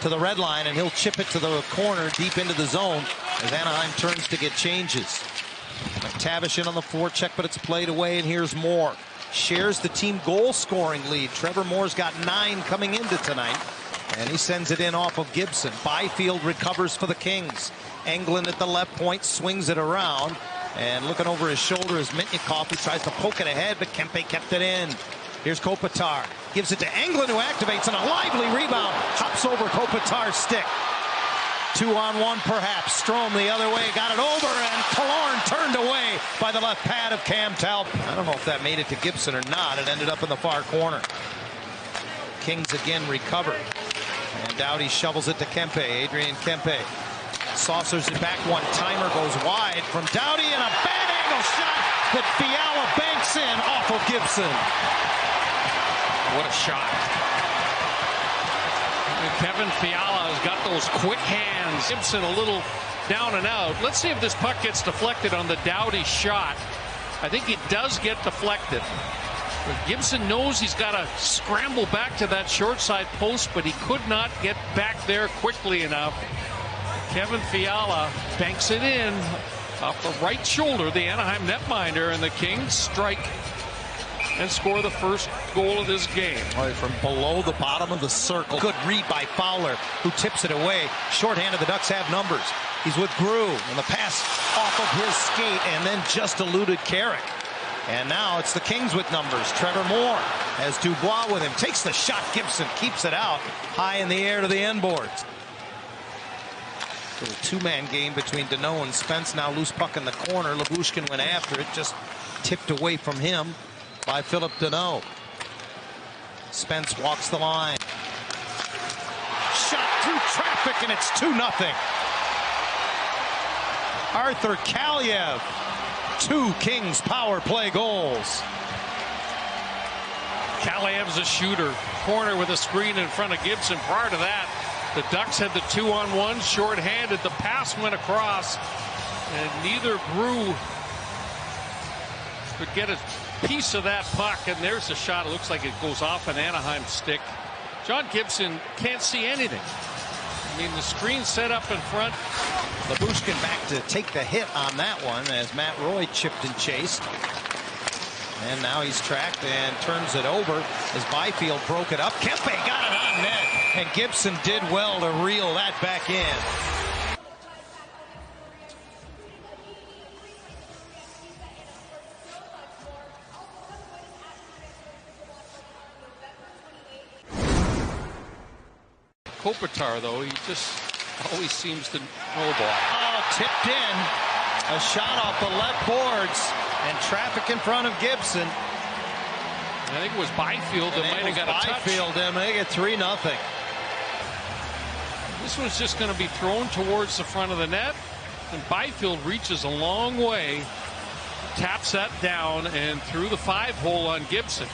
to the red line, and he'll chip it to the corner deep into the zone as Anaheim turns to get changes. McTavish in on the forecheck, but it's played away, and here's Moore. Shares the team goal-scoring lead. Trevor Moore's got 9 coming into tonight, and he sends it in off of Gibson. Byfield recovers for the Kings. Englund at the left point, swings it around, and looking over his shoulder is Mitnikov, who tries to poke it ahead, but Kempe kept it in. Here's Kopitar. Gives it to Englund, who activates, and a lively rebound. Hops over Kopitar's stick. 2-on-1 perhaps. Strome the other way, got it over, and Killorn turned away by the left pad of Cam Talbot. I don't know if that made it to Gibson or not. It ended up in the far corner. Kings again recover. And Doughty shovels it to Kempe. Adrian Kempe saucers it back. One timer goes wide from Doughty, and a bad angle shot that Fiala banks in off of Gibson. What a shot. Kevin Fiala has got those quick hands. Gibson a little down and out. Let's see if this puck gets deflected on the Doughty shot. I think it does get deflected. But Gibson knows he's got to scramble back to that short side post, but he could not get back there quickly enough. Kevin Fiala banks it in off the right shoulder, the Anaheim netminder, and the Kings strike and score the first goal of this game. Right, from below the bottom of the circle. Good read by Fowler, who tips it away. Shorthanded, the Ducks have numbers. He's with Grew, and the pass off of his skate, and then just eluded Carrick. And now it's the Kings with numbers. Trevor Moore has Dubois with him. Takes the shot. Gibson keeps it out high in the air to the end boards. Little two-man game between Deneau and Spence. Now loose puck in the corner. Lyubushkin went after it, just tipped away from him by Philip Deneau. Spence walks the line. Shot through traffic, and it's 2-0. Arthur Kaliev. 2 Kings power play goals. Kaliev's a shooter. Corner with a screen in front of Gibson. Prior to that, the Ducks had the 2-on-1 short-handed. The pass went across, and neither Grew could get a piece of that puck, and there's a shot. It looks like it goes off an Anaheim stick. John Gibson can't see anything. I mean, the screen set up in front. Lyubushkin back to take the hit on that one as Matt Roy chipped and chased. And now he's tracked and turns it over as Byfield broke it up. Kempe got it on net, and Gibson did well to reel that back in. Kopitar, though, he just always seems to know a ball. Oh, tipped in. A shot off the left boards, and traffic in front of Gibson. I think it was Byfield that might have got a touch. Byfield, and they get 3-0. This was just going to be thrown towards the front of the net, and Byfield reaches a long way, taps that down, and through the 5-hole on Gibson.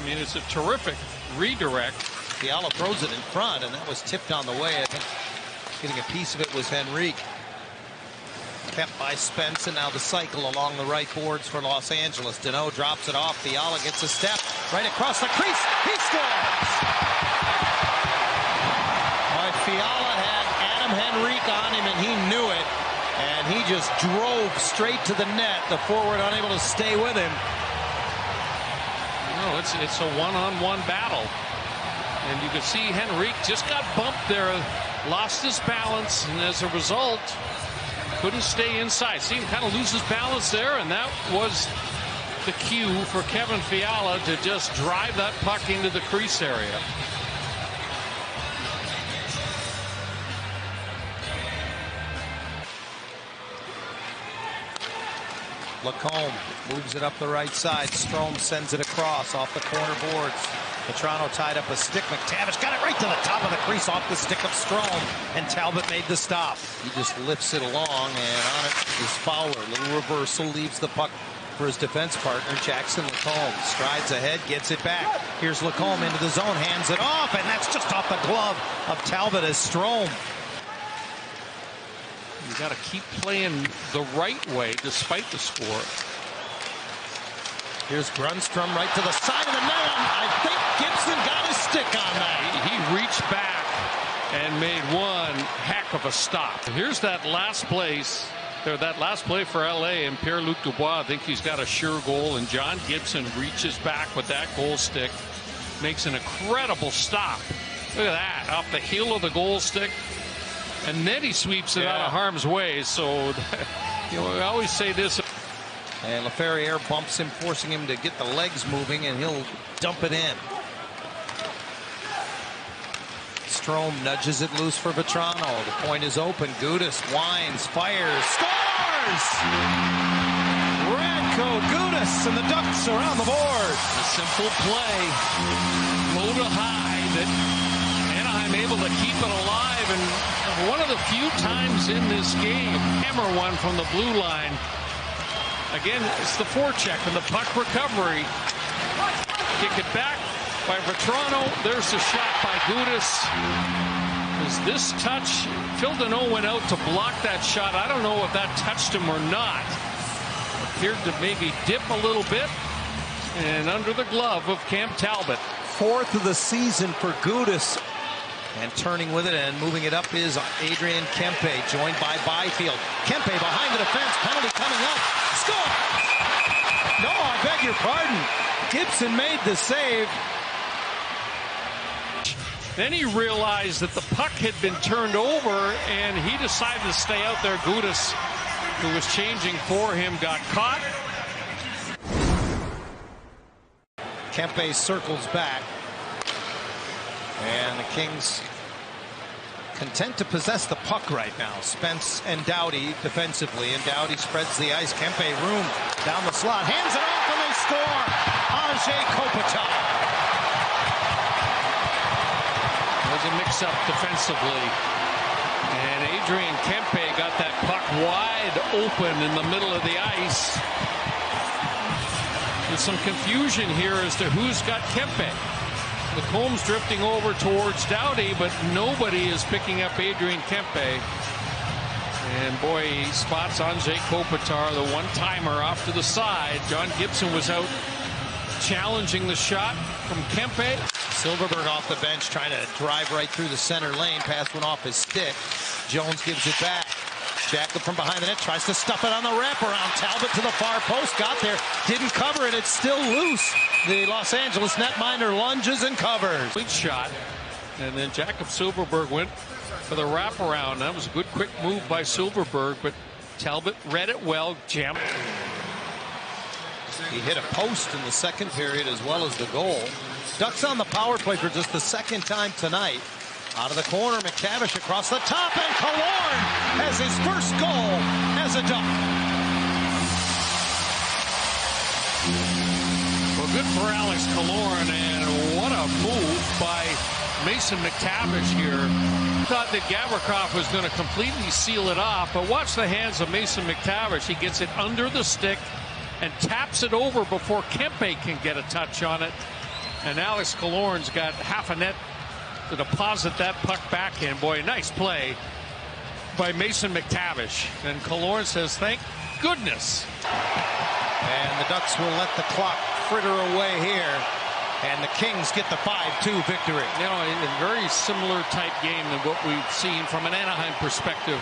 I mean, it's a terrific redirect. Fiala throws it in front, and that was tipped on the way. I think getting a piece of it was Henrique. Kept by Spence, and now the cycle along the right boards for Los Angeles. Deneau drops it off. Fiala gets a step right across the crease. He scores! All right, Fiala had Adam Henrique on him, and he knew it. And he just drove straight to the net. The forward unable to stay with him. No, it's a one-on-one battle. And you can see Henrique just got bumped there, lost his balance, and as a result, couldn't stay inside. See him kind of lose his balance there, and that was the cue for Kevin Fiala to just drive that puck into the crease area. Lacombe moves it up the right side. Strome sends it across off the corner boards. Petrano tied up a stick. McTavish got it right to the top of the crease off the stick of Strome, and Talbot made the stop. He just lifts it along, and on it is Fowler. Little reversal, leaves the puck for his defense partner, Jackson Lacombe. Strides ahead, gets it back. Here's Lacombe into the zone, hands it off, and that's just off the glove of Talbot as Strome. You got to keep playing the right way despite the score. Here's Grundstrom right to the side of the net. I think Gibson got his stick on that. He reached reached back and made one heck of a stop. Here's that last play for LA, and Pierre-Luc Dubois, I think he's got a sure goal, and John Gibson reaches back with that goal stick, makes an incredible stop. Look at that, off the heel of the goal stick, and then he sweeps it out of harm's way. So you know, I always say this. And Laferriere bumps him, forcing him to get the legs moving, and he'll dump it in. Strome nudges it loose for Vetrano. The point is open. Gudas winds, fires, scores! Radko Gudas, and the Ducks are on the board. A simple play, low to high, that Anaheim able to keep it alive, and one of the few times in this game, hammer one from the blue line. Again, it's the forecheck and the puck recovery. Kick it back by Vetrano. There's the shot by Gudas. Is this touch? Phil Deneau went out to block that shot. I don't know if that touched him or not. Appeared to maybe dip a little bit. And under the glove of Cam Talbot. Fourth of the season for Gudas. And turning with it and moving it up is Adrian Kempe, joined by Byfield. Kempe behind the defense, penalty coming up. Score! No, I beg your pardon. Gibson made the save. Then he realized that the puck had been turned over, and he decided to stay out there. Gudas, who was changing for him, got caught. Kempe circles back. And the Kings content to possess the puck right now. Spence and Doughty defensively, and Doughty spreads the ice. Kempe room down the slot, hands it off, and they score. Anze Kopitar. There's a mix-up defensively, and Adrian Kempe got that puck wide open in the middle of the ice. There's some confusion here as to who's got Kempe. The Combs drifting over towards Doughty, but nobody is picking up Adrian Kempe. And boy, he spots Anze Kopitar, the one-timer, off to the side. John Gibson was out challenging the shot from Kempe. Silverberg off the bench trying to drive right through the center lane. Pass went off his stick. Jones gives it back. Jacob from behind the net tries to stuff it on the wraparound. Talbot to the far post, got there, didn't cover it. It's still loose. The Los Angeles netminder lunges and covers. Good shot, and then Jacob Silverberg went for the wraparound. That was a good quick move by Silverberg, but Talbot read it well. Jammed. He hit a post in the second period as well as the goal. Ducks on the power play for just the second time tonight. Out of the corner, McTavish across the top, and Killorn has his first goal as a Duck. Well, good for Alex Killorn, and what a move by Mason McTavish here. Thought that Gavrikov was going to completely seal it off, but watch the hands of Mason McTavish. He gets it under the stick and taps it over before Kempe can get a touch on it. And Alex Killorn's got half a net to deposit that puck back in. Boy, nice play by Mason McTavish. And Killorn says, thank goodness. And the Ducks will let the clock fritter away here. And the Kings get the 5-2 victory. You know, a very similar type game than what we've seen from an Anaheim perspective.